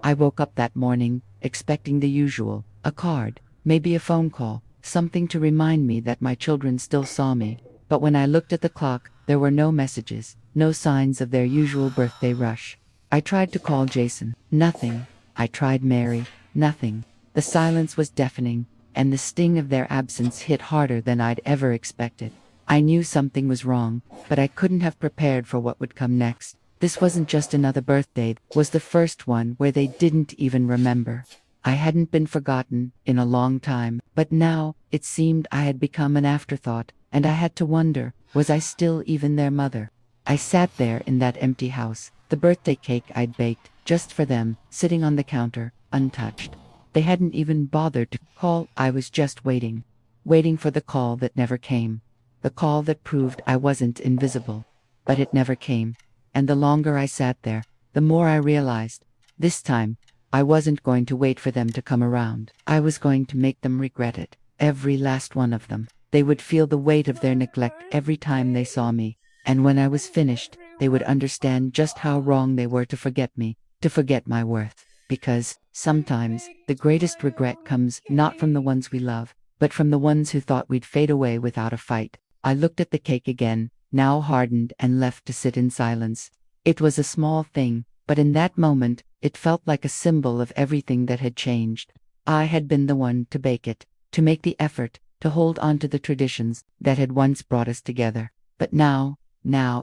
I woke up that morning, expecting the usual, a card, maybe a phone call, something to remind me that my children still saw me. But when I looked at the clock, there were no messages, no signs of their usual birthday rush. I tried to call Jason. Nothing. I tried Mary. Nothing. The silence was deafening, and the sting of their absence hit harder than I'd ever expected. I knew something was wrong, but I couldn't have prepared for what would come next. This wasn't just another birthday, it was the first one where they didn't even remember. I hadn't been forgotten in a long time, but now, it seemed I had become an afterthought, and I had to wonder, was I still even their mother? I sat there in that empty house, the birthday cake I'd baked, just for them, sitting on the counter, untouched. They hadn't even bothered to call. I was just waiting. Waiting for the call that never came. The call that proved I wasn't invisible. But it never came. And the longer I sat there, the more I realized, this time, I wasn't going to wait for them to come around. I was going to make them regret it. Every last one of them. They would feel the weight of their neglect every time they saw me. And when I was finished, they would understand just how wrong they were to forget me, to forget my worth. Because, sometimes, the greatest regret comes not from the ones we love, but from the ones who thought we'd fade away without a fight. I looked at the cake again, now hardened and left to sit in silence. It was a small thing, but in that moment, it felt like a symbol of everything that had changed. I had been the one to bake it, to make the effort, to hold on to the traditions that had once brought us together. But now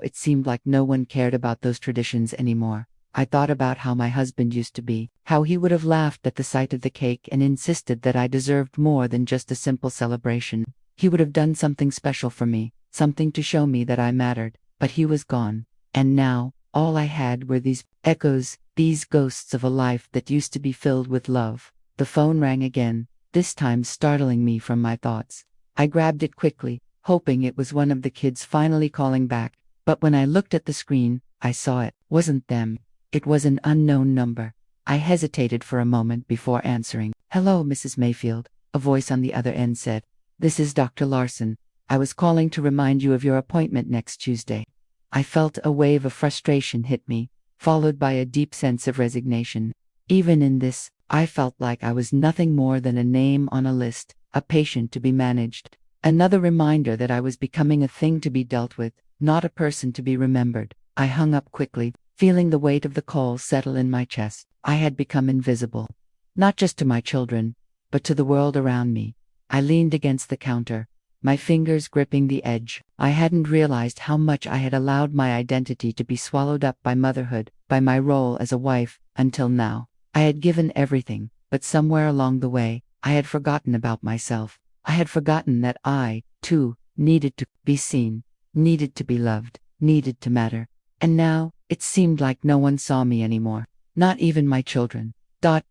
it seemed like no one cared about those traditions anymore. I thought about how my husband used to be, how he would have laughed at the sight of the cake and insisted that I deserved more than just a simple celebration. He would have done something special for me, something to show me that I mattered, but he was gone. And now, all I had were these echoes, these ghosts of a life that used to be filled with love. The phone rang again, this time startling me from my thoughts. I grabbed it quickly, hoping it was one of the kids finally calling back, but when I looked at the screen, I saw it wasn't them. It was an unknown number. I hesitated for a moment before answering. "Hello, Mrs. Mayfield," a voice on the other end said. "This is Dr. Larson. I was calling to remind you of your appointment next Tuesday." I felt a wave of frustration hit me, followed by a deep sense of resignation. Even in this, I felt like I was nothing more than a name on a list, a patient to be managed. Another reminder that I was becoming a thing to be dealt with, not a person to be remembered. I hung up quickly, feeling the weight of the call settle in my chest. I had become invisible. Not just to my children, but to the world around me. I leaned against the counter, my fingers gripping the edge. I hadn't realized how much I had allowed my identity to be swallowed up by motherhood, by my role as a wife, until now. I had given everything, but somewhere along the way, I had forgotten about myself. I had forgotten that I, too, needed to be seen, needed to be loved, needed to matter. And now, it seemed like no one saw me anymore. Not even my children.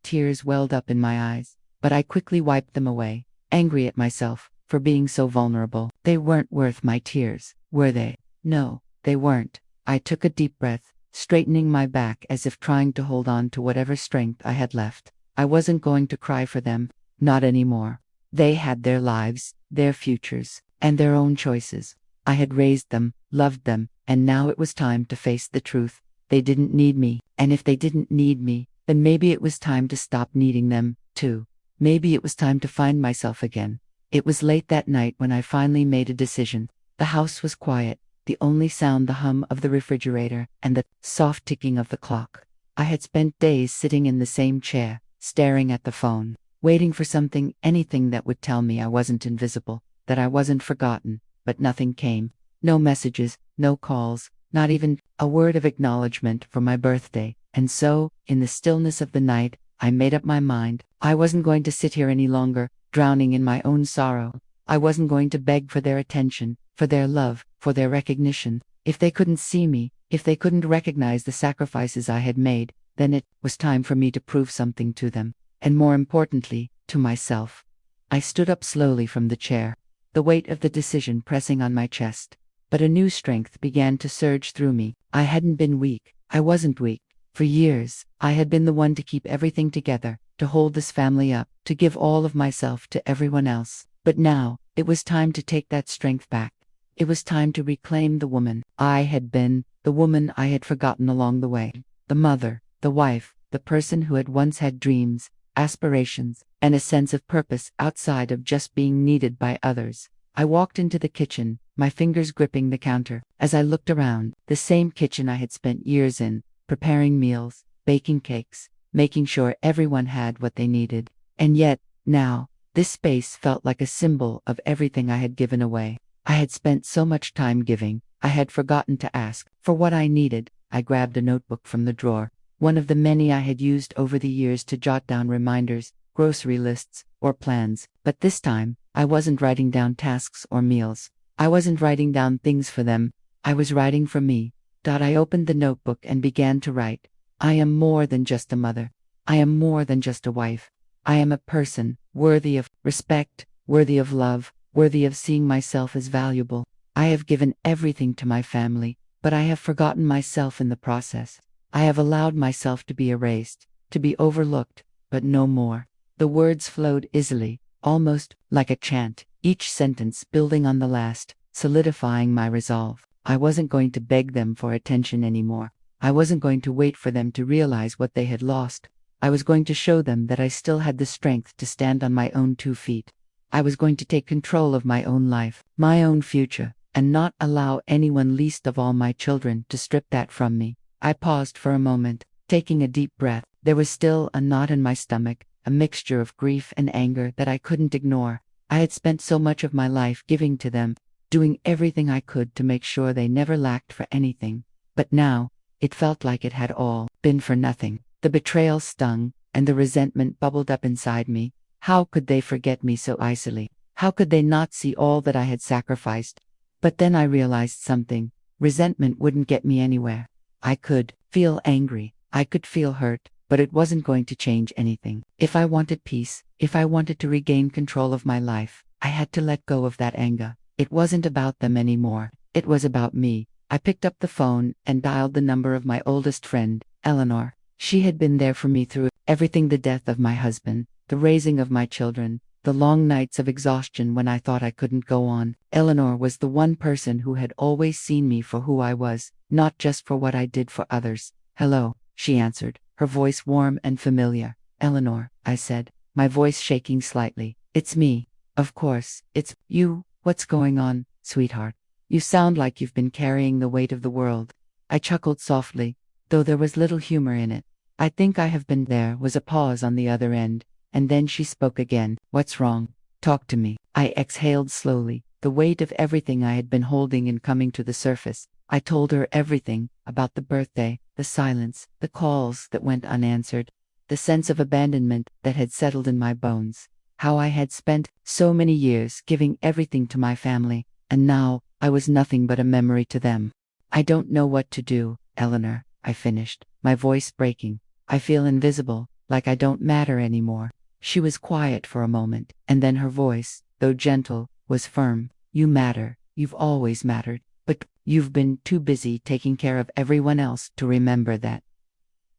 Tears welled up in my eyes, but I quickly wiped them away, angry at myself for being so vulnerable. They weren't worth my tears, were they? No, they weren't. I took a deep breath, straightening my back as if trying to hold on to whatever strength I had left. I wasn't going to cry for them, not anymore. They had their lives, their futures, and their own choices. I had raised them, loved them, and now it was time to face the truth. They didn't need me, and if they didn't need me, then maybe it was time to stop needing them, too. Maybe it was time to find myself again. It was late that night when I finally made a decision. The house was quiet, the only sound the hum of the refrigerator and the soft ticking of the clock. I had spent days sitting in the same chair, staring at the phone, waiting for something, anything that would tell me I wasn't invisible, that I wasn't forgotten, but nothing came. No messages, no calls, not even a word of acknowledgement for my birthday. And so, in the stillness of the night, I made up my mind. I wasn't going to sit here any longer, drowning in my own sorrow. I wasn't going to beg for their attention, for their love, for their recognition. If they couldn't see me, if they couldn't recognize the sacrifices I had made, then it was time for me to prove something to them, and more importantly, to myself. I stood up slowly from the chair, the weight of the decision pressing on my chest. But a new strength began to surge through me. I hadn't been weak. I wasn't weak. For years, I had been the one to keep everything together, to hold this family up, to give all of myself to everyone else. But now, it was time to take that strength back. It was time to reclaim the woman I had been, the woman I had forgotten along the way. The mother, the wife, the person who had once had dreams, aspirations, and a sense of purpose outside of just being needed by others. I walked into the kitchen, my fingers gripping the counter. As I looked around, the same kitchen I had spent years in, preparing meals, baking cakes, making sure everyone had what they needed. And yet, now, this space felt like a symbol of everything I had given away. I had spent so much time giving, I had forgotten to ask for what I needed. I grabbed a notebook from the drawer, one of the many I had used over the years to jot down reminders, grocery lists, or plans. But this time, I wasn't writing down tasks or meals. I wasn't writing down things for them. I was writing for me. I opened the notebook and began to write. I am more than just a mother. I am more than just a wife. I am a person, worthy of respect, worthy of love, worthy of seeing myself as valuable. I have given everything to my family, but I have forgotten myself in the process. I have allowed myself to be erased, to be overlooked, but no more. The words flowed easily, almost like a chant, each sentence building on the last, solidifying my resolve. I wasn't going to beg them for attention anymore. I wasn't going to wait for them to realize what they had lost. I was going to show them that I still had the strength to stand on my own 2 feet. I was going to take control of my own life, my own future, and not allow anyone, least of all my children, to strip that from me. I paused for a moment, taking a deep breath. There was still a knot in my stomach, a mixture of grief and anger that I couldn't ignore. I had spent so much of my life giving to them, doing everything I could to make sure they never lacked for anything. But now, it felt like it had all been for nothing. The betrayal stung, and the resentment bubbled up inside me. How could they forget me so easily? How could they not see all that I had sacrificed? But then I realized something. Resentment wouldn't get me anywhere. I could feel angry, I could feel hurt, but it wasn't going to change anything. If I wanted peace, if I wanted to regain control of my life, I had to let go of that anger. It wasn't about them anymore. It was about me. I picked up the phone and dialed the number of my oldest friend, Eleanor. She had been there for me through everything: the death of my husband, the raising of my children, the long nights of exhaustion when I thought I couldn't go on. Eleanor was the one person who had always seen me for who I was, not just for what I did for others. "Hello," she answered, her voice warm and familiar. "Eleanor," I said, my voice shaking slightly. "It's me. Of course, it's you. What's going on, sweetheart? You sound like you've been carrying the weight of the world." I chuckled softly, though there was little humor in it. "I think I have been." There was a pause on the other end, and then she spoke again. "What's wrong? Talk to me." I exhaled slowly, the weight of everything I had been holding in coming to the surface. I told her everything, about the birthday, the silence, the calls that went unanswered, the sense of abandonment that had settled in my bones, how I had spent so many years giving everything to my family, and now I was nothing but a memory to them. "I don't know what to do, Eleanor," I finished, my voice breaking. "I feel invisible, like I don't matter anymore." She was quiet for a moment, and then her voice, though gentle, was firm. "You matter. You've always mattered. But you've been too busy taking care of everyone else to remember that.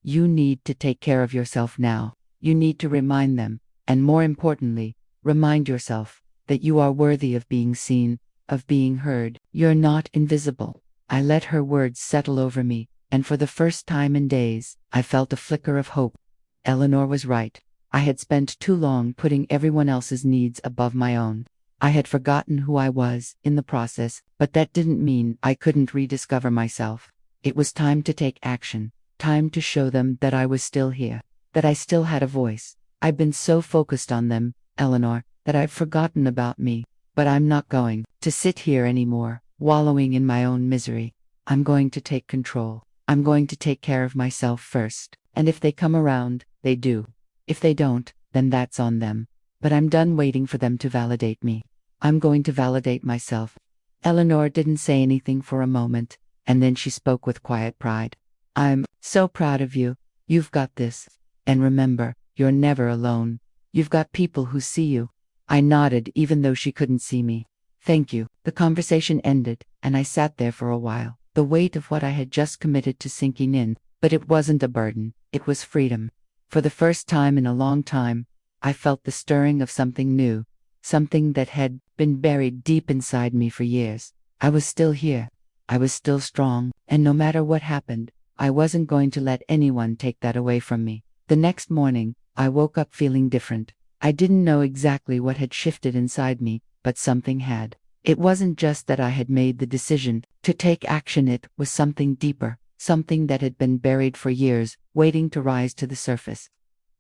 You need to take care of yourself now. You need to remind them, and more importantly, remind yourself, that you are worthy of being seen, of being heard. You're not invisible." I let her words settle over me, and for the first time in days, I felt a flicker of hope. Eleanor was right. I had spent too long putting everyone else's needs above my own. I had forgotten who I was in the process, but that didn't mean I couldn't rediscover myself. It was time to take action, time to show them that I was still here, that I still had a voice. I've been so focused on them, Eleanor, that I've forgotten about me. But I'm not going to sit here anymore, wallowing in my own misery. I'm going to take control. I'm going to take care of myself first. And if they come around, they do. If they don't, then that's on them. But I'm done waiting for them to validate me. I'm going to validate myself." Eleanor didn't say anything for a moment, and then she spoke with quiet pride. "I'm so proud of you. You've got this. And remember, you're never alone. You've got people who see you." I nodded even though she couldn't see me. "Thank you." The conversation ended, and I sat there for a while, the weight of what I had just committed to sinking in. But it wasn't a burden, it was freedom. For the first time in a long time, I felt the stirring of something new, something that had been buried deep inside me for years. I was still here. I was still strong, and no matter what happened, I wasn't going to let anyone take that away from me. The next morning, I woke up feeling different. I didn't know exactly what had shifted inside me, but something had. It wasn't just that I had made the decision to take action, it was something deeper, something that had been buried for years, waiting to rise to the surface.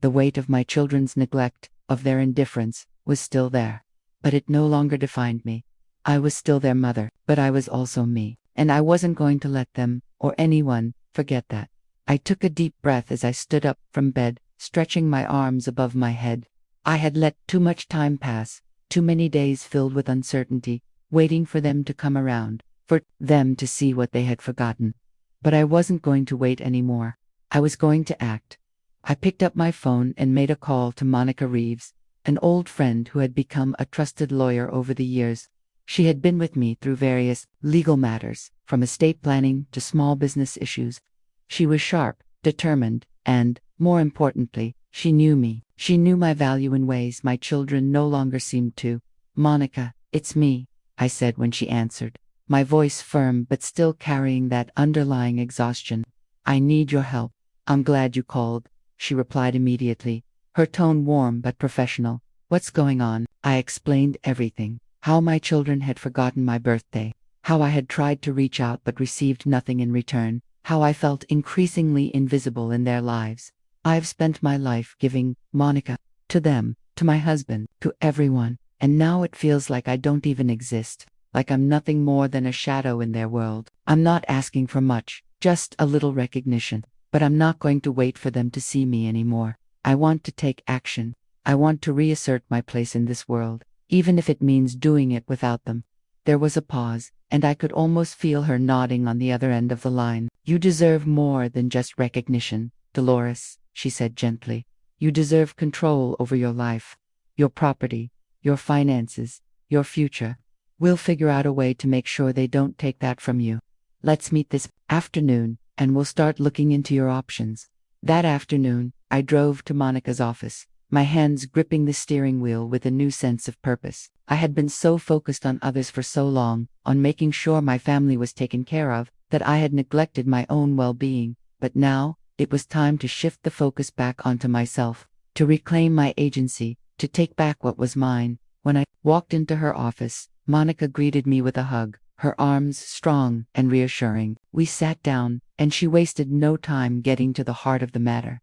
The weight of my children's neglect, of their indifference, was still there. But it no longer defined me. I was still their mother, but I was also me, and I wasn't going to let them, or anyone, forget that. I took a deep breath as I stood up from bed, stretching my arms above my head. I had let too much time pass, too many days filled with uncertainty, waiting for them to come around, for them to see what they had forgotten. But I wasn't going to wait anymore. I was going to act. I picked up my phone and made a call to Monica Reeves, an old friend who had become a trusted lawyer over the years. She had been with me through various legal matters, from estate planning to small business issues. She was sharp, determined, and, more importantly, she knew me. She knew my value in ways my children no longer seemed to. "Monica, it's me," I said when she answered, my voice firm but still carrying that underlying exhaustion. "I need your help." "I'm glad you called," she replied immediately, her tone warm but professional. "What's going on?" I explained everything. How my children had forgotten my birthday. How I had tried to reach out but received nothing in return. How I felt increasingly invisible in their lives. "I've spent my life giving, Monica, to them, to my husband, to everyone, and now it feels like I don't even exist, like I'm nothing more than a shadow in their world. I'm not asking for much, just a little recognition, but I'm not going to wait for them to see me anymore. I want to take action. I want to reassert my place in this world, even if it means doing it without them." There was a pause, and I could almost feel her nodding on the other end of the line. "You deserve more than just recognition, Dolores," she said gently. "You deserve control over your life, your property, your finances, your future. We'll figure out a way to make sure they don't take that from you. Let's meet this afternoon, and we'll start looking into your options." That afternoon, I drove to Monica's office, my hands gripping the steering wheel with a new sense of purpose. I had been so focused on others for so long, on making sure my family was taken care of, that I had neglected my own well-being. But now, it was time to shift the focus back onto myself, to reclaim my agency, to take back what was mine. When I walked into her office, Monica greeted me with a hug, her arms strong and reassuring. We sat down, and she wasted no time getting to the heart of the matter.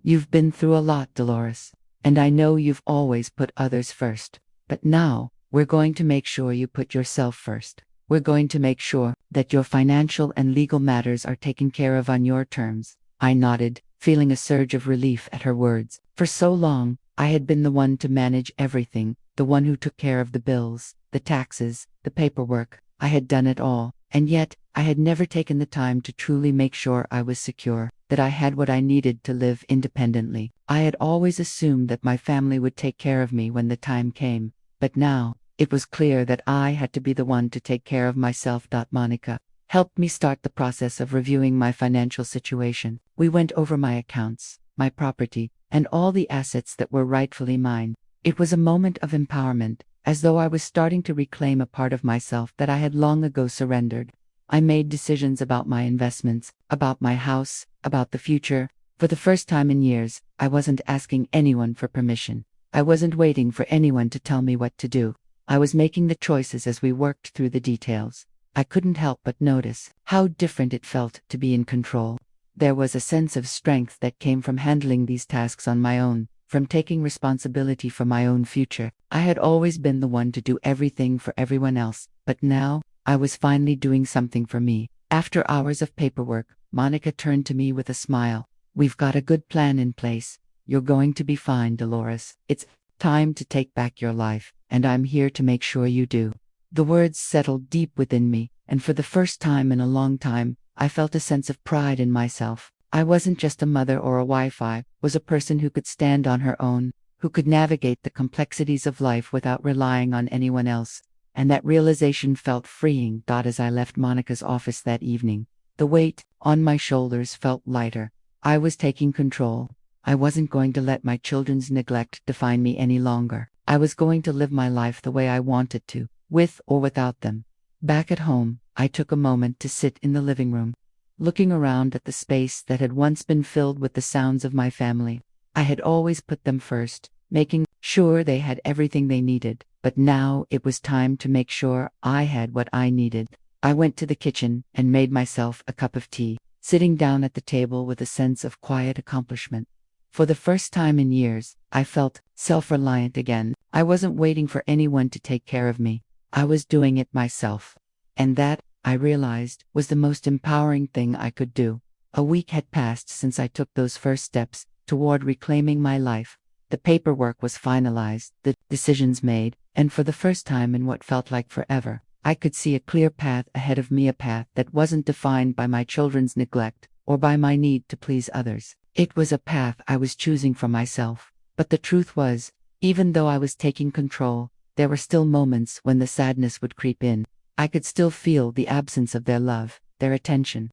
"You've been through a lot, Dolores, and I know you've always put others first. But now, we're going to make sure you put yourself first. We're going to make sure that your financial and legal matters are taken care of on your terms." I nodded, feeling a surge of relief at her words. For so long, I had been the one to manage everything, the one who took care of the bills, the taxes, the paperwork. I had done it all, and yet, I had never taken the time to truly make sure I was secure, that I had what I needed to live independently. I had always assumed that my family would take care of me when the time came, but now, it was clear that I had to be the one to take care of myself. Monica helped me start the process of reviewing my financial situation. We went over my accounts, my property, and all the assets that were rightfully mine. It was a moment of empowerment, as though I was starting to reclaim a part of myself that I had long ago surrendered. I made decisions about my investments, about my house, about the future. For the first time in years, I wasn't asking anyone for permission. I wasn't waiting for anyone to tell me what to do. I was making the choices as we worked through the details. I couldn't help but notice how different it felt to be in control. There was a sense of strength that came from handling these tasks on my own, from taking responsibility for my own future. I had always been the one to do everything for everyone else, but now, I was finally doing something for me. After hours of paperwork, Monica turned to me with a smile. "We've got a good plan in place. You're going to be fine, Dolores. It's time to take back your life, and I'm here to make sure you do." The words settled deep within me, and for the first time in a long time, I felt a sense of pride in myself. I wasn't just a mother or a wife, I was a person who could stand on her own, who could navigate the complexities of life without relying on anyone else. And that realization felt freeing. As I left Monica's office that evening, the weight on my shoulders felt lighter. I was taking control. I wasn't going to let my children's neglect define me any longer. I was going to live my life the way I wanted to, with or without them. Back at home, I took a moment to sit in the living room. looking around at the space that had once been filled with the sounds of my family. I had always put them first, making sure they had everything they needed, but now it was time to make sure I had what I needed. I went to the kitchen and made myself a cup of tea, sitting down at the table with a sense of quiet accomplishment. For the first time in years, I felt self-reliant again. I wasn't waiting for anyone to take care of me. I was doing it myself. And that, I realized, was the most empowering thing I could do. A week had passed since I took those first steps toward reclaiming my life. The paperwork was finalized, the decisions made, and for the first time in what felt like forever, I could see a clear path ahead of me, a path that wasn't defined by my children's neglect or by my need to please others. It was a path I was choosing for myself. But the truth was, even though I was taking control, there were still moments when the sadness would creep in. I could still feel the absence of their love, their attention.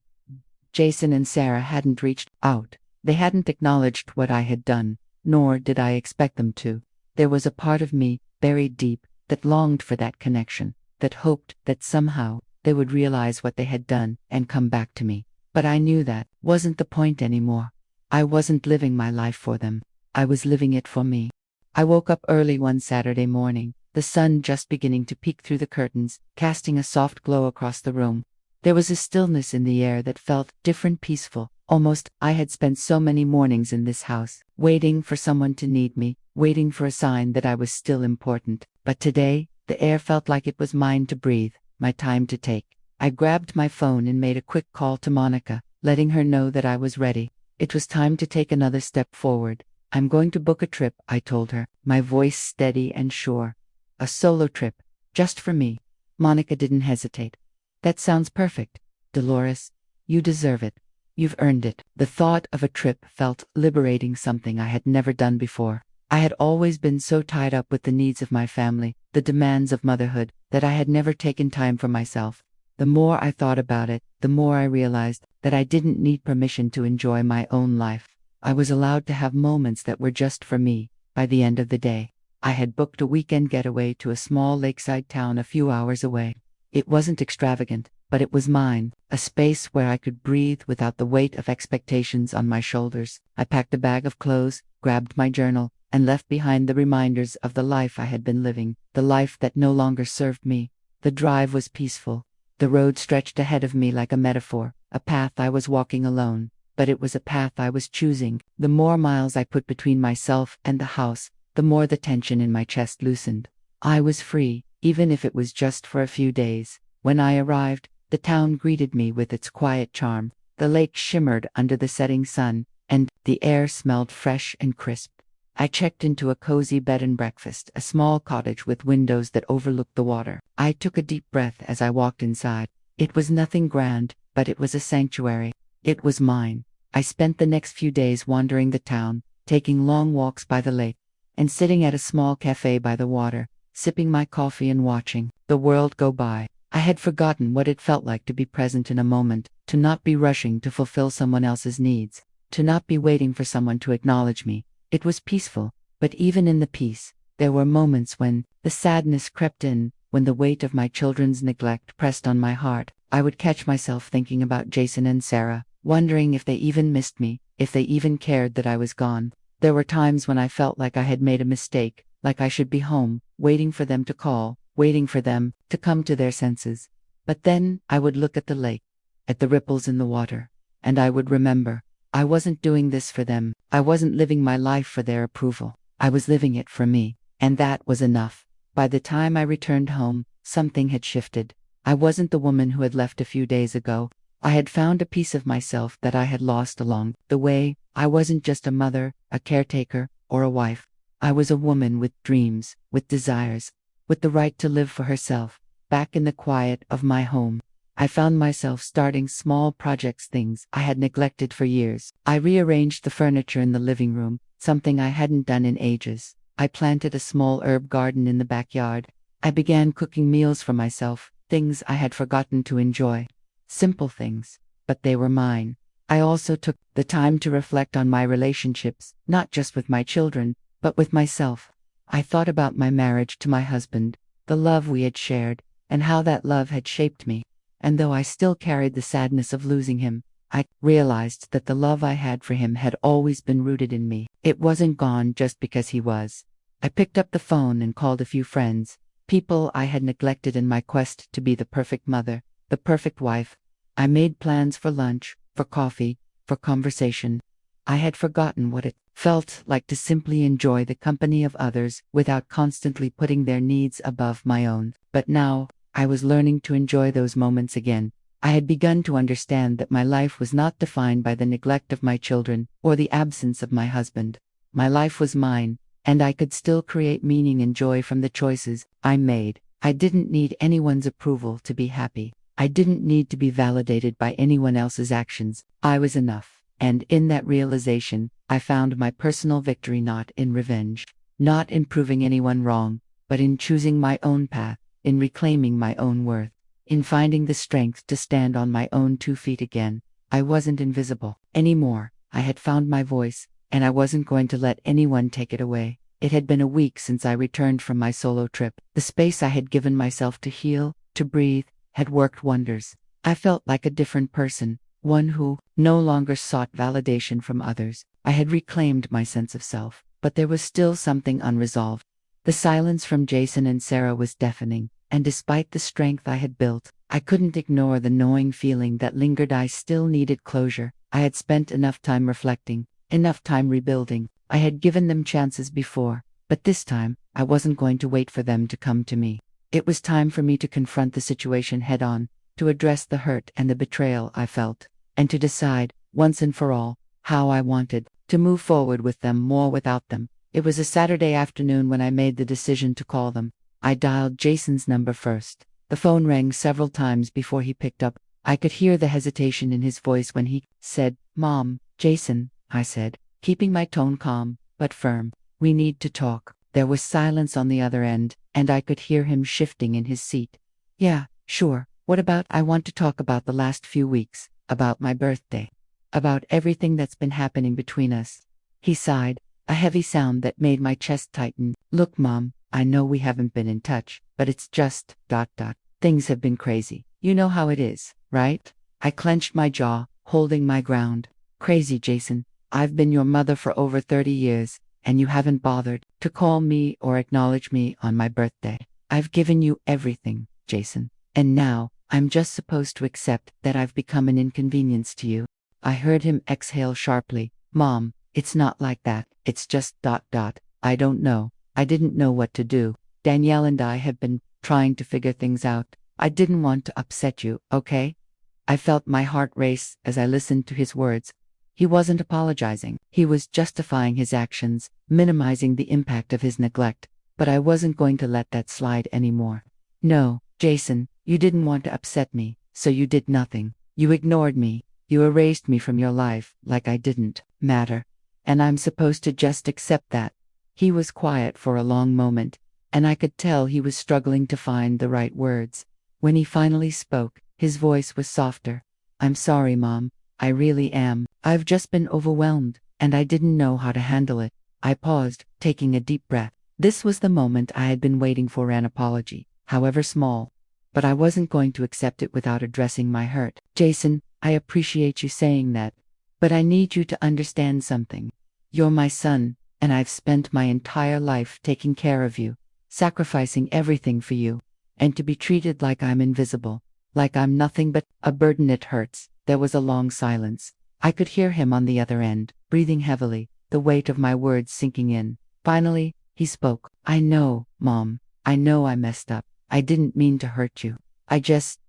Jason and Sarah hadn't reached out. They hadn't acknowledged what I had done, nor did I expect them to. There was a part of me, buried deep, that longed for that connection, that hoped that somehow they would realize what they had done and come back to me. But I knew that wasn't the point anymore. I wasn't living my life for them. I was living it for me. I woke up early one Saturday morning, the sun just beginning to peek through the curtains, casting a soft glow across the room. There was a stillness in the air that felt different, peaceful. Almost I had spent so many mornings in this house, waiting for someone to need me, waiting for a sign that I was still important. But today, the air felt like it was mine to breathe, my time to take. I grabbed my phone and made a quick call to Monica, letting her know that I was ready. It was time to take another step forward. I'm going to book a trip, I told her, my voice steady and sure. A solo trip, just for me. Monica didn't hesitate. That sounds perfect, Dolores. You deserve it. You've earned it. The thought of a trip felt liberating, something I had never done before. I had always been so tied up with the needs of my family, the demands of motherhood, that I had never taken time for myself. The more I thought about it, the more I realized that I didn't need permission to enjoy my own life. I was allowed to have moments that were just for me. By the end of the day, I had booked a weekend getaway to a small lakeside town a few hours away. It wasn't extravagant, but it was mine, a space where I could breathe without the weight of expectations on my shoulders. I packed a bag of clothes, grabbed my journal, and left behind the reminders of the life I had been living, the life that no longer served me. The drive was peaceful. The road stretched ahead of me like a metaphor, a path I was walking alone, but it was a path I was choosing. The more miles I put between myself and the house, the more the tension in my chest loosened. I was free, even if it was just for a few days. When I arrived, the town greeted me with its quiet charm. The lake shimmered under the setting sun, and the air smelled fresh and crisp. I checked into a cozy bed and breakfast, a small cottage with windows that overlooked the water. I took a deep breath as I walked inside. It was nothing grand, but it was a sanctuary. It was mine. I spent the next few days wandering the town, taking long walks by the lake, and sitting at a small cafe by the water, sipping my coffee and watching the world go by. I had forgotten what it felt like to be present in a moment, to not be rushing to fulfill someone else's needs, to not be waiting for someone to acknowledge me. It was peaceful, but even in the peace, there were moments when the sadness crept in, when the weight of my children's neglect pressed on my heart. I would catch myself thinking about Jason and Sarah, wondering if they even missed me, if they even cared that I was gone. There were times when I felt like I had made a mistake, like I should be home, waiting for them to call, waiting for them to come to their senses. But then I would look at the lake, at the ripples in the water, and I would remember, I wasn't doing this for them. I wasn't living my life for their approval. I was living it for me, and that was enough. By the time I returned home, something had shifted. I wasn't the woman who had left a few days ago. I had found a piece of myself that I had lost along the way. I wasn't just a mother, a caretaker, or a wife. I was a woman with dreams, with desires, with the right to live for herself. Back in the quiet of my home, I found myself starting small projects, things I had neglected for years. I rearranged the furniture in the living room, something I hadn't done in ages. I planted a small herb garden in the backyard. I began cooking meals for myself, things I had forgotten to enjoy. Simple things, but they were mine. I also took the time to reflect on my relationships, not just with my children, but with myself. I thought about my marriage to my husband, the love we had shared, and how that love had shaped me. And though I still carried the sadness of losing him, I realized that the love I had for him had always been rooted in me. It wasn't gone just because he was. I picked up the phone and called a few friends, people I had neglected in my quest to be the perfect mother, the perfect wife. I made plans for lunch, for coffee, for conversation. I had forgotten what it felt like to simply enjoy the company of others without constantly putting their needs above my own. But now, I was learning to enjoy those moments again. I had begun to understand that my life was not defined by the neglect of my children or the absence of my husband. My life was mine, and I could still create meaning and joy from the choices I made. I didn't need anyone's approval to be happy. I didn't need to be validated by anyone else's actions. I was enough. And in that realization, I found my personal victory not in revenge, not in proving anyone wrong, but in choosing my own path, in reclaiming my own worth, in finding the strength to stand on my own 2 feet again. I wasn't invisible anymore. I had found my voice, and I wasn't going to let anyone take it away. It had been a week since I returned from my solo trip. The space I had given myself to heal, to breathe, had worked wonders. I felt like a different person, one who no longer sought validation from others. I had reclaimed my sense of self, but there was still something unresolved. The silence from Jason and Sarah was deafening, and despite the strength I had built, I couldn't ignore the gnawing feeling that lingered. I still needed closure. I had spent enough time reflecting, enough time rebuilding. I had given them chances before, but this time, I wasn't going to wait for them to come to me. It was time for me to confront the situation head-on, to address the hurt and the betrayal I felt, and to decide, once and for all, how I wanted to move forward with them or without them. It was a Saturday afternoon when I made the decision to call them. I dialed Jason's number first. The phone rang several times before he picked up. I could hear the hesitation in his voice when he said, "Mom." "Jason," I said, keeping my tone calm but firm. "We need to talk." There was silence on the other end, and I could hear him shifting in his seat. "Yeah, sure. What about?" "I want to talk about the last few weeks, about my birthday, about everything that's been happening between us." He sighed, a heavy sound that made my chest tighten. "Look, Mom, I know we haven't been in touch, but it's just, things have been crazy. You know how it is, right?" I clenched my jaw, holding my ground. "Crazy, Jason. I've been your mother for over 30 years, and you haven't bothered to call me or acknowledge me on my birthday. I've given you everything, Jason. And now, I'm just supposed to accept that I've become an inconvenience to you." I heard him exhale sharply. "Mom, it's not like that. It's just, I don't know. I didn't know what to do. Danielle and I have been trying to figure things out. I didn't want to upset you, okay?" I felt my heart race as I listened to his words. He wasn't apologizing. He was justifying his actions, minimizing the impact of his neglect. But I wasn't going to let that slide anymore. "No, Jason, you didn't want to upset me, so you did nothing. You ignored me. You erased me from your life, like I didn't matter. And I'm supposed to just accept that." He was quiet for a long moment, and I could tell he was struggling to find the right words. When he finally spoke, his voice was softer. "I'm sorry, Mom. I really am. I've just been overwhelmed, and I didn't know how to handle it." I paused, taking a deep breath. This was the moment I had been waiting for, an apology, however small. But I wasn't going to accept it without addressing my hurt. "Jason, I appreciate you saying that, but I need you to understand something. You're my son, and I've spent my entire life taking care of you, sacrificing everything for you, and to be treated like I'm invisible, like I'm nothing but a burden, it hurts." There was a long silence. I could hear him on the other end, breathing heavily, the weight of my words sinking in. Finally, he spoke. "I know, Mom. I know I messed up. I didn't mean to hurt you. I just,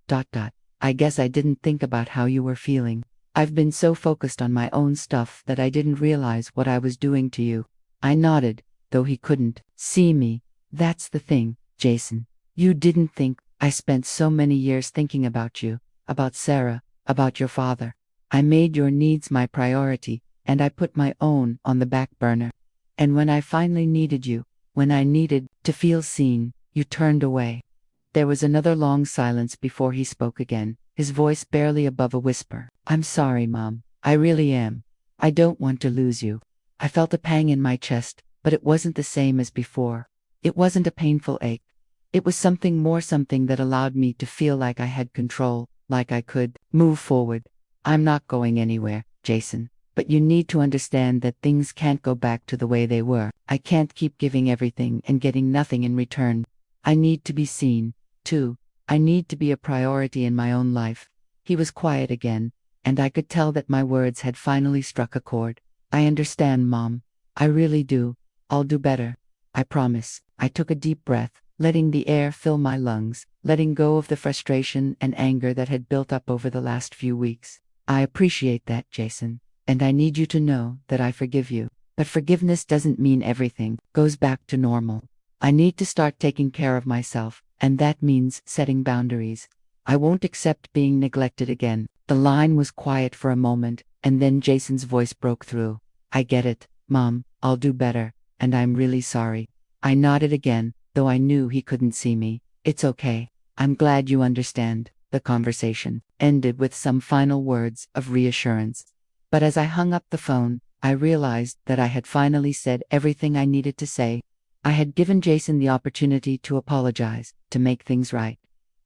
I guess I didn't think about how you were feeling. I've been so focused on my own stuff that I didn't realize what I was doing to you." I nodded, though he couldn't see me. "That's the thing, Jason. You didn't think. I spent so many years thinking about you, about Sarah, about your father. I made your needs my priority, and I put my own on the back burner. And when I finally needed you, when I needed to feel seen, you turned away." There was another long silence before he spoke again, his voice barely above a whisper. "I'm sorry, Mom. I really am. I don't want to lose you." I felt a pang in my chest, but it wasn't the same as before. It wasn't a painful ache. It was something more, something that allowed me to feel like I had control, like I could move forward. I'm not going anywhere, Jason. But you need to understand that things can't go back to the way they were. I can't keep giving everything and getting nothing in return. I need to be seen, too. I need to be a priority in my own life. He was quiet again, and I could tell that my words had finally struck a chord. I understand, Mom. I really do. I'll do better. I promise. I took a deep breath, letting the air fill my lungs, letting go of the frustration and anger that had built up over the last few weeks. I appreciate that, Jason. And I need you to know that I forgive you. But forgiveness doesn't mean everything goes back to normal. I need to start taking care of myself, and that means setting boundaries. I won't accept being neglected again. The line was quiet for a moment, and then Jason's voice broke through. I get it, Mom. I'll do better, and I'm really sorry. I nodded again, though I knew he couldn't see me. It's okay. I'm glad you understand. The conversation ended with some final words of reassurance. But as I hung up the phone, I realized that I had finally said everything I needed to say. I had given Jason the opportunity to apologize, to make things right.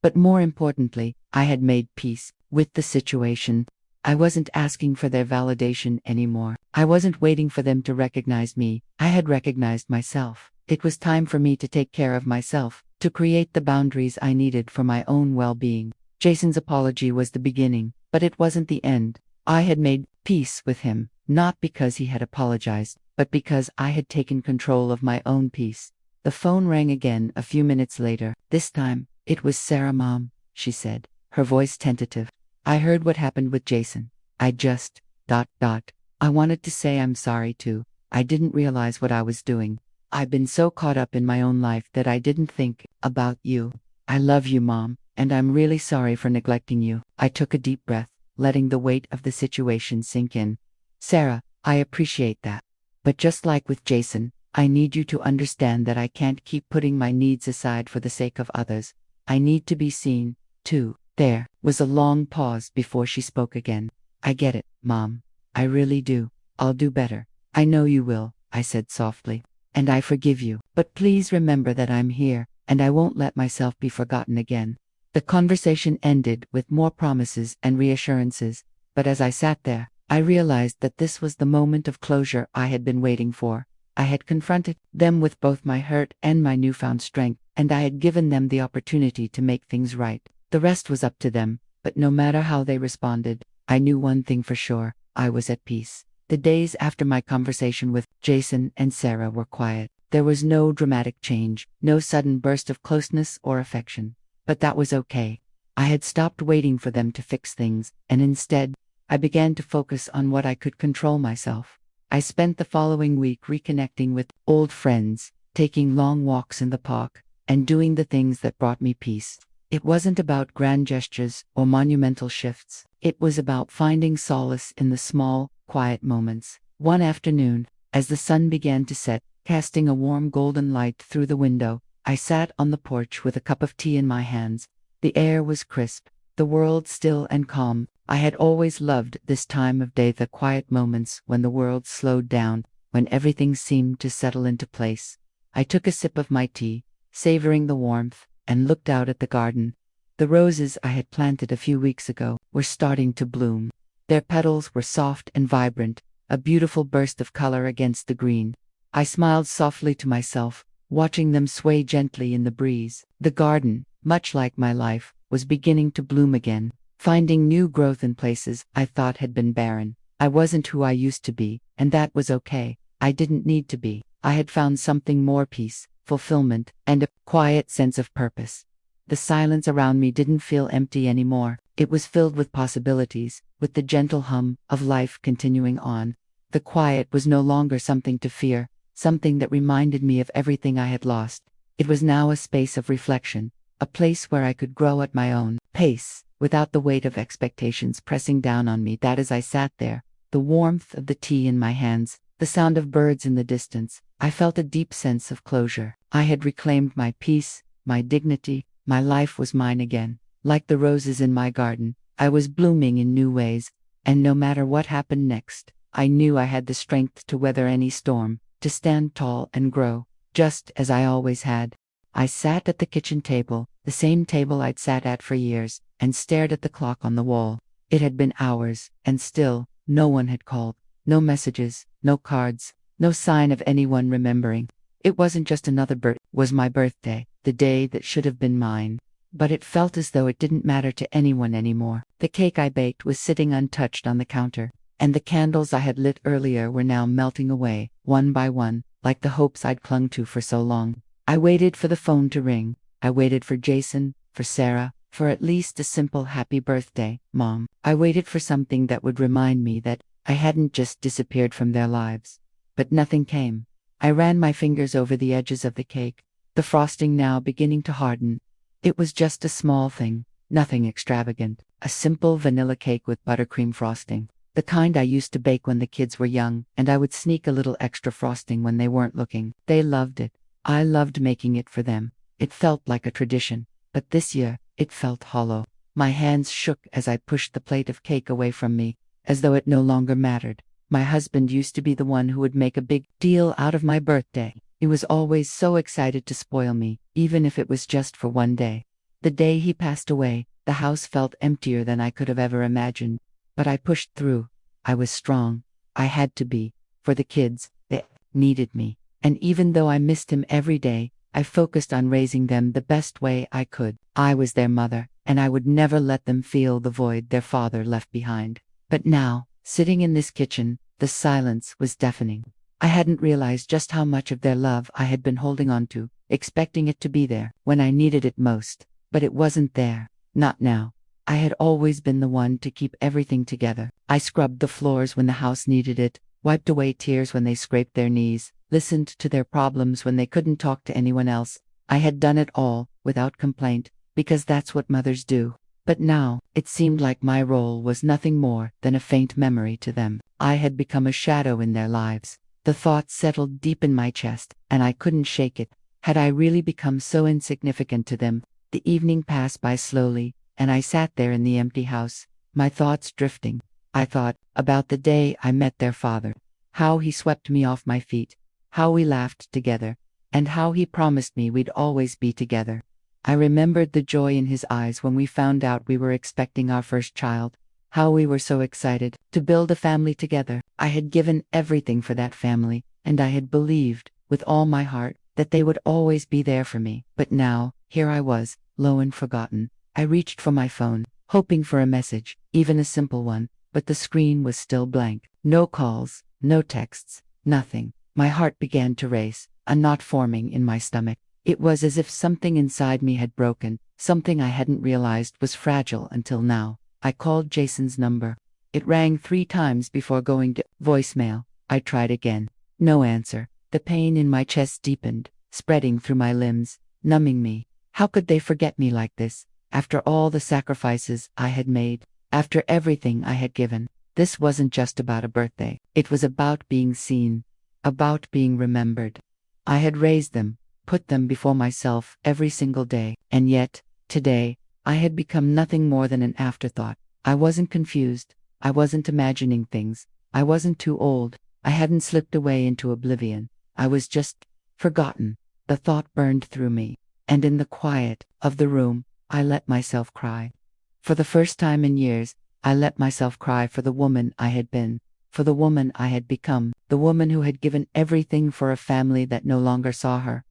But more importantly, I had made peace with the situation. I wasn't asking for their validation anymore. I wasn't waiting for them to recognize me. I had recognized myself. It was time for me to take care of myself, to create the boundaries I needed for my own well-being. Jason's apology was the beginning, but it wasn't the end. I had made peace with him, not because he had apologized, but because I had taken control of my own peace. The phone rang again a few minutes later. This time, it was Sarah. Mom, she said, her voice tentative. I heard what happened with Jason. I just, I wanted to say I'm sorry too. I didn't realize what I was doing. I've been so caught up in my own life that I didn't think about you. I love you, Mom, and I'm really sorry for neglecting you. I took a deep breath, letting the weight of the situation sink in. Sarah, I appreciate that. But just like with Jason, I need you to understand that I can't keep putting my needs aside for the sake of others. I need to be seen, too. There was a long pause before she spoke again. I get it, Mom. I really do. I'll do better. I know you will, I said softly. And I forgive you. But please remember that I'm here, and I won't let myself be forgotten again. The conversation ended with more promises and reassurances, but as I sat there, I realized that this was the moment of closure I had been waiting for. I had confronted them with both my hurt and my newfound strength, and I had given them the opportunity to make things right. The rest was up to them, but no matter how they responded, I knew one thing for sure: I was at peace. The days after my conversation with Jason and Sarah were quiet. There was no dramatic change, no sudden burst of closeness or affection. But that was okay. I had stopped waiting for them to fix things, and instead, I began to focus on what I could control myself. I spent the following week reconnecting with old friends, taking long walks in the park, and doing the things that brought me peace. It wasn't about grand gestures or monumental shifts. It was about finding solace in the small, quiet moments. One afternoon, as the sun began to set, casting a warm golden light through the window, I sat on the porch with a cup of tea in my hands. The air was crisp, the world still and calm. I had always loved this time of day, the quiet moments when the world slowed down, when everything seemed to settle into place. I took a sip of my tea, savoring the warmth, and looked out at the garden. The roses I had planted a few weeks ago were starting to bloom. Their petals were soft and vibrant, a beautiful burst of color against the green. I smiled softly to myself, watching them sway gently in the breeze. The garden, much like my life, was beginning to bloom again, finding new growth in places I thought had been barren. I wasn't who I used to be, and that was okay. I didn't need to be. I had found something more: peace, fulfillment, and a quiet sense of purpose. The silence around me didn't feel empty anymore. It was filled with possibilities, with the gentle hum of life continuing on. The quiet was no longer something to fear, something that reminded me of everything I had lost. It was now a space of reflection, a place where I could grow at my own pace, without the weight of expectations pressing down on me. That as I sat there, the warmth of the tea in my hands, the sound of birds in the distance, I felt a deep sense of closure. I had reclaimed my peace, my dignity. My life was mine again. Like the roses in my garden, I was blooming in new ways, and no matter what happened next, I knew I had the strength to weather any storm, to stand tall and grow, just as I always had. I sat at the kitchen table, the same table I'd sat at for years, and stared at the clock on the wall. It had been hours, and still, no one had called. No messages, no cards, no sign of anyone remembering. It wasn't just another was my birthday, the day that should have been mine. But it felt as though it didn't matter to anyone anymore. The cake I baked was sitting untouched on the counter, and the candles I had lit earlier were now melting away, one by one, like the hopes I'd clung to for so long. I waited for the phone to ring. I waited for Jason, for Sarah, for at least a simple happy birthday, Mom. I waited for something that would remind me that I hadn't just disappeared from their lives. But nothing came. I ran my fingers over the edges of the cake, the frosting now beginning to harden. It was just a small thing, nothing extravagant, a simple vanilla cake with buttercream frosting. The kind I used to bake when the kids were young, and I would sneak a little extra frosting when they weren't looking. They loved it. I loved making it for them. It felt like a tradition. But this year, it felt hollow. My hands shook as I pushed the plate of cake away from me, as though it no longer mattered. My husband used to be the one who would make a big deal out of my birthday. He was always so excited to spoil me, even if it was just for one day. The day he passed away, the house felt emptier than I could have ever imagined. But I pushed through. I was strong. I had to be. For the kids, they needed me. And even though I missed him every day, I focused on raising them the best way I could. I was their mother, and I would never let them feel the void their father left behind. But now, sitting in this kitchen, the silence was deafening. I hadn't realized just how much of their love I had been holding on to, expecting it to be there when I needed it most. But it wasn't there. Not now. I had always been the one to keep everything together. I scrubbed the floors when the house needed it, wiped away tears when they scraped their knees, listened to their problems when they couldn't talk to anyone else. I had done it all, without complaint, because that's what mothers do. But now, it seemed like my role was nothing more than a faint memory to them. I had become a shadow in their lives. The thought settled deep in my chest, and I couldn't shake it. Had I really become so insignificant to them? The evening passed by slowly, and I sat there in the empty house, my thoughts drifting. I thought about the day I met their father, how he swept me off my feet, how we laughed together, and how he promised me we'd always be together. I remembered the joy in his eyes when we found out we were expecting our first child, how we were so excited to build a family together. I had given everything for that family, and I had believed, with all my heart, that they would always be there for me. But now, here I was, low and forgotten. I reached for my phone, hoping for a message, even a simple one, but the screen was still blank. No calls, no texts, nothing. My heart began to race, a knot forming in my stomach. It was as if something inside me had broken, something I hadn't realized was fragile until now. I called Jason's number. It rang 3 times before going to voicemail. I tried again. No answer. The pain in my chest deepened, spreading through my limbs, numbing me. How could they forget me like this? After all the sacrifices I had made, after everything I had given. This wasn't just about a birthday. It was about being seen, about being remembered. I had raised them, put them before myself every single day, and yet, today, I had become nothing more than an afterthought. I wasn't confused. I wasn't imagining things. I wasn't too old. I hadn't slipped away into oblivion. I was just forgotten. The thought burned through me, and in the quiet of the room, I let myself cry. For the first time in years, I let myself cry for the woman I had been, for the woman I had become, the woman who had given everything for a family that no longer saw her,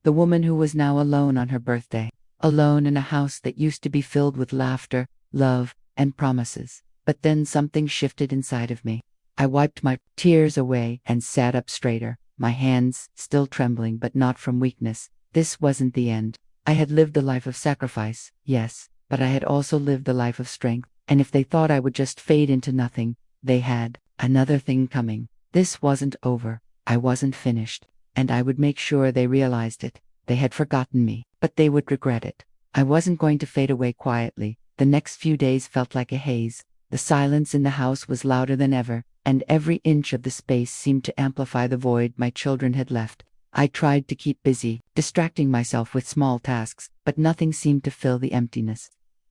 the woman who was now alone on her birthday, alone in a house that used to be filled with laughter, love, and promises. But then something shifted inside of me. I wiped my tears away and sat up straighter, my hands still trembling but not from weakness. This wasn't the end. I had lived a life of sacrifice, yes, but I had also lived a life of strength, and if they thought I would just fade into nothing, they had another thing coming. This wasn't over. I wasn't finished, and I would make sure they realized it. They had forgotten me, but they would regret it. I wasn't going to fade away quietly. The next few days felt like a haze. The silence in the house was louder than ever, and every inch of the space seemed to amplify the void my children had left. I tried to keep busy, distracting myself with small tasks, but nothing seemed to fill the emptiness.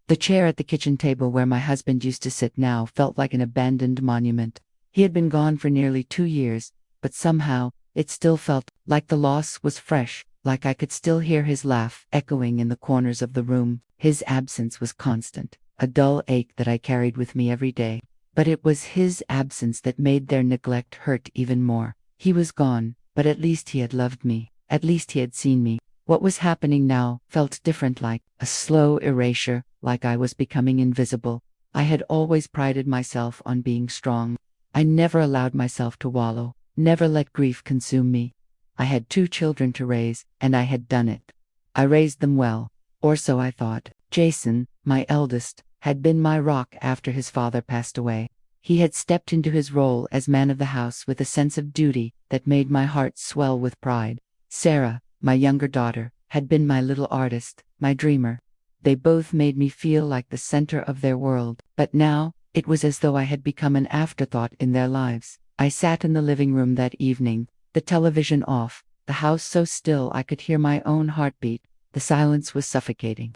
The chair at the kitchen table where my husband used to sit now felt like an abandoned monument. He had been gone for nearly 2 years, but somehow, it still felt like the loss was fresh, like I could still hear his laugh echoing in the corners of the room. His absence was constant, a dull ache that I carried with me every day. But it was his absence that made their neglect hurt even more. He was gone, but at least he had loved me. At least he had seen me. What was happening now felt different, like a slow erasure, like I was becoming invisible. I had always prided myself on being strong. I never allowed myself to wallow, never let grief consume me. I had 2 children to raise, and I had done it. I raised them well, or so I thought. Jason, my eldest, had been my rock after his father passed away. He had stepped into his role as man of the house with a sense of duty that made my heart swell with pride. Sarah, my younger daughter, had been my little artist, my dreamer. They both made me feel like the center of their world, but now, it was as though I had become an afterthought in their lives. I sat in the living room that evening, the television off, the house so still I could hear my own heartbeat. The silence was suffocating.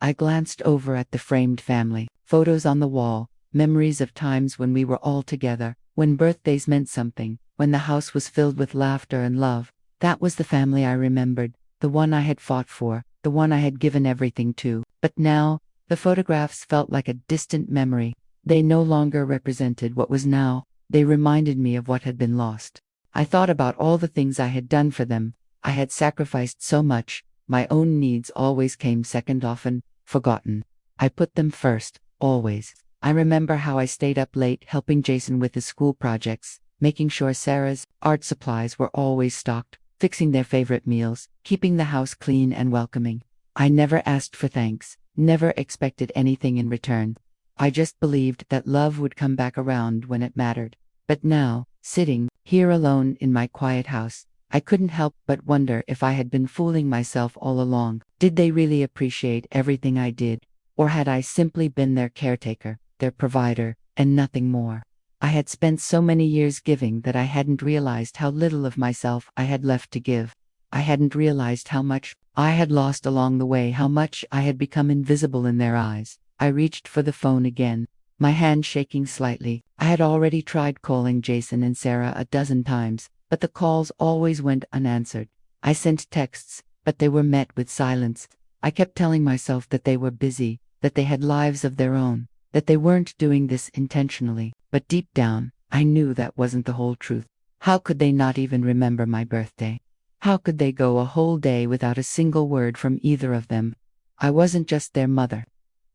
I glanced over at the framed family photos on the wall, memories of times when we were all together, when birthdays meant something, when the house was filled with laughter and love. That was the family I remembered, the one I had fought for, the one I had given everything to. But now, the photographs felt like a distant memory. They no longer represented what was now. They reminded me of what had been lost. I thought about all the things I had done for them. I had sacrificed so much. My own needs always came second, often forgotten. I put them first, always. I remember how I stayed up late helping Jason with his school projects, making sure Sarah's art supplies were always stocked, fixing their favorite meals, keeping the house clean and welcoming. I never asked for thanks, never expected anything in return. I just believed that love would come back around when it mattered. But now, sitting here alone in my quiet house, I couldn't help but wonder if I had been fooling myself all along. Did they really appreciate everything I did? Or had I simply been their caretaker, their provider, and nothing more? I had spent so many years giving that I hadn't realized how little of myself I had left to give. I hadn't realized how much I had lost along the way, how much I had become invisible in their eyes. I reached for the phone again, my hand shaking slightly. I had already tried calling Jason and Sarah a dozen times, but the calls always went unanswered. I sent texts, but they were met with silence. I kept telling myself that they were busy, that they had lives of their own, that they weren't doing this intentionally. But deep down, I knew that wasn't the whole truth. How could they not even remember my birthday? How could they go a whole day without a single word from either of them? I wasn't just their mother.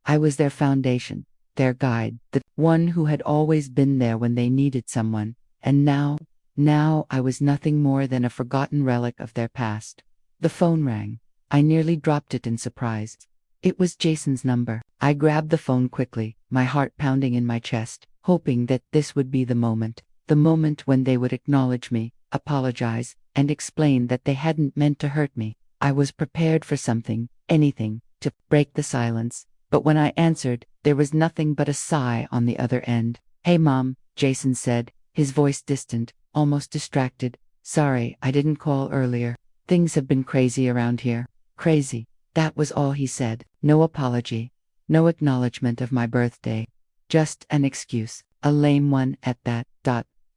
I was their foundation, their guide, the one who had always been there when they needed someone. And now I was nothing more than a forgotten relic of their past. The phone rang. I nearly dropped it in surprise. It was Jason's number. I grabbed the phone quickly, my heart pounding in my chest, hoping that this would be the moment when they would acknowledge me, apologize, and explain that they hadn't meant to hurt me. I was prepared for something, anything, to break the silence. But when I answered, there was nothing but a sigh on the other end. "Hey Mom," Jason said, his voice distant, almost distracted. "Sorry, I didn't call earlier. Things have been crazy around here." Crazy. That was all he said. No apology. No acknowledgement of my birthday. Just an excuse. A lame one at that.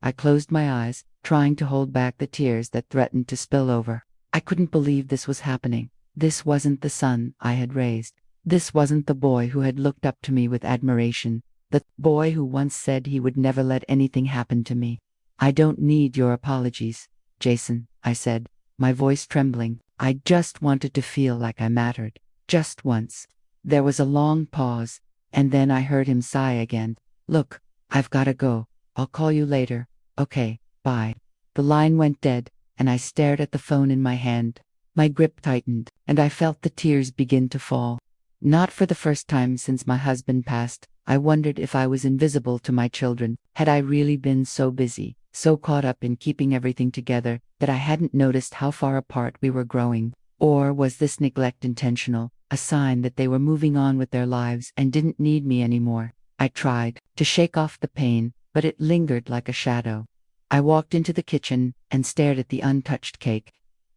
I closed my eyes, trying to hold back the tears that threatened to spill over. I couldn't believe this was happening. This wasn't the son I had raised. This wasn't the boy who had looked up to me with admiration. The boy who once said he would never let anything happen to me. "I don't need your apologies, Jason," I said, my voice trembling. I just wanted to feel like I mattered. Just once. There was a long pause, and then I heard him sigh again. "Look, I've gotta go. I'll call you later. Okay, bye." The line went dead, and I stared at the phone in my hand. My grip tightened, and I felt the tears begin to fall. Not for the first time since my husband passed, I wondered if I was invisible to my children. Had I really been so busy, so caught up in keeping everything together, that I hadn't noticed how far apart we were growing? Or was this neglect intentional, a sign that they were moving on with their lives and didn't need me anymore? I tried to shake off the pain, but it lingered like a shadow. I walked into the kitchen and stared at the untouched cake.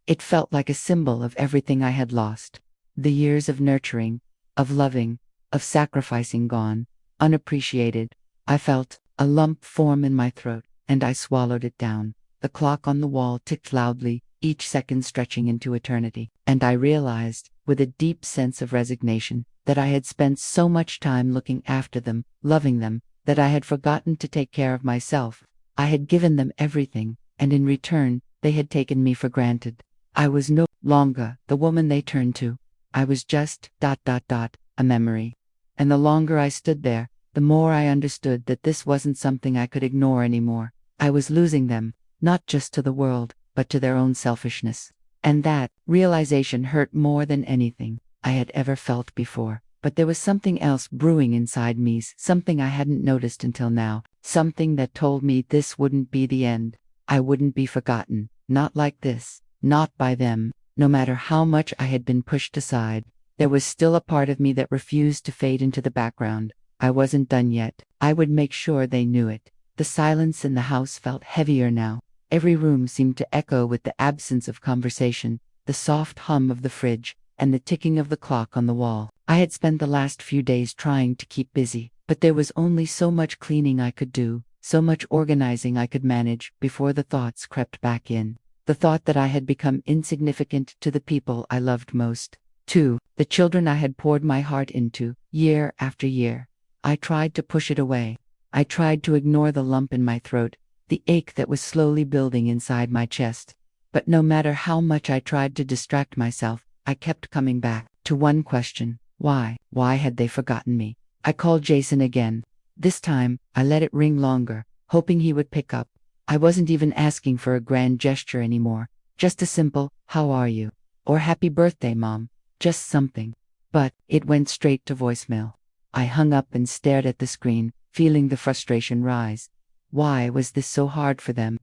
It felt like a symbol of everything I had lost. The years of nurturing, of loving, of sacrificing gone, unappreciated. I felt a lump form in my throat, and I swallowed it down. The clock on the wall ticked loudly, each second stretching into eternity. And I realized, with a deep sense of resignation, that I had spent so much time looking after them, loving them, that I had forgotten to take care of myself. I had given them everything, and in return, they had taken me for granted. I was no longer the woman they turned to. I was just a memory. And the longer I stood there, the more I understood that this wasn't something I could ignore anymore. I was losing them, not just to the world, but to their own selfishness. And that realization hurt more than anything I had ever felt before. But there was something else brewing inside me, something I hadn't noticed until now, something that told me this wouldn't be the end. I wouldn't be forgotten, not like this, not by them. No matter how much I had been pushed aside, there was still a part of me that refused to fade into the background. I wasn't done yet. I would make sure they knew it. The silence in the house felt heavier now. Every room seemed to echo with the absence of conversation, the soft hum of the fridge, and the ticking of the clock on the wall. I had spent the last few days trying to keep busy, but there was only so much cleaning I could do, so much organizing I could manage before the thoughts crept back in. The thought that I had become insignificant to the people I loved most. To the children I had poured my heart into, year after year. I tried to push it away. I tried to ignore the lump in my throat, the ache that was slowly building inside my chest. But no matter how much I tried to distract myself, I kept coming back to one question. Why? Why had they forgotten me? I called Jason again. This time, I let it ring longer, hoping he would pick up. I wasn't even asking for a grand gesture anymore, just a simple, "How are you?" or "Happy birthday, Mom." Just something. But it went straight to voicemail. I hung up and stared at the screen, feeling the frustration rise. Why was this so hard for them?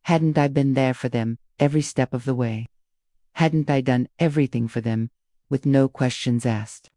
Hadn't I been there for them, every step of the way? Hadn't I done everything for them, with no questions asked?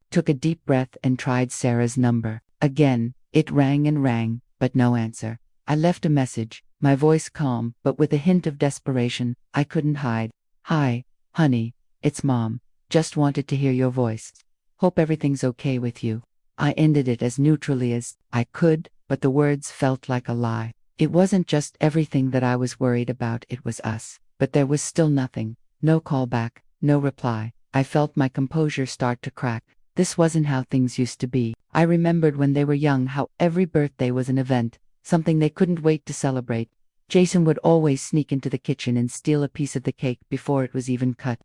Took a deep breath and tried Sarah's number. Again, it rang and rang, but no answer. I left a message, my voice calm, but with a hint of desperation I couldn't hide. "Hi, honey, it's Mom. Just wanted to hear your voice. Hope everything's okay with you." I ended it as neutrally as I could, but the words felt like a lie. It wasn't just everything that I was worried about, it was us. But there was still nothing. No call back, no reply. I felt my composure start to crack. This wasn't how things used to be. I remembered when they were young how every birthday was an event, something they couldn't wait to celebrate. Jason would always sneak into the kitchen and steal a piece of the cake before it was even cut.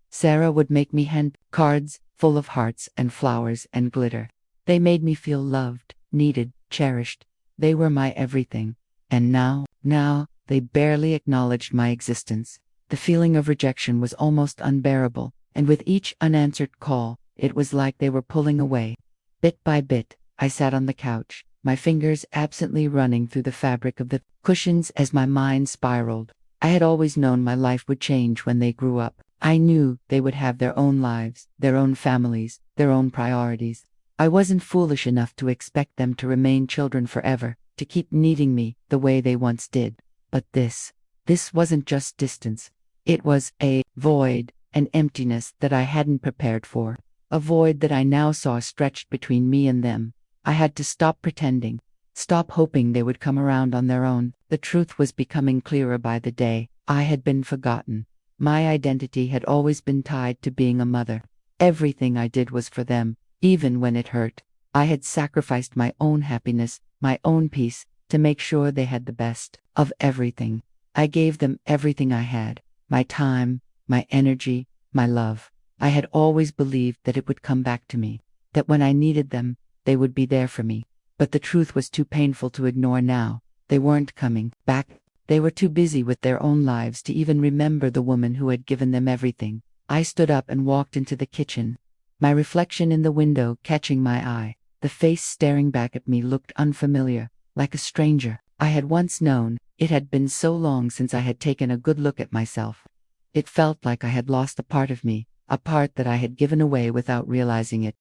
Sarah would make me hand cards full of hearts and flowers and glitter. They made me feel loved, needed, cherished. They were my everything. And now, they barely acknowledged my existence. The feeling of rejection was almost unbearable, and with each unanswered call, it was like they were pulling away. Bit by bit, I sat on the couch, my fingers absently running through the fabric of the cushions as my mind spiraled. I had always known my life would change when they grew up. I knew they would have their own lives, their own families, their own priorities. I wasn't foolish enough to expect them to remain children forever, to keep needing me the way they once did. But this wasn't just distance. It was a void, an emptiness that I hadn't prepared for. A void that I now saw stretched between me and them. I had to stop pretending, stop hoping they would come around on their own. The truth was becoming clearer by the day. I had been forgotten. My identity had always been tied to being a mother. Everything I did was for them, even when it hurt. I had sacrificed my own happiness, my own peace, to make sure they had the best of everything. I gave them everything I had, my time, my energy, my love. I had always believed that it would come back to me, that when I needed them, they would be there for me. But the truth was too painful to ignore now. They weren't coming back. They were too busy with their own lives to even remember the woman who had given them everything. I stood up and walked into the kitchen, my reflection in the window catching my eye. The face staring back at me looked unfamiliar, like a stranger I had once known. It had been so long since I had taken a good look at myself. It felt like I had lost a part of me, a part that I had given away without realizing it.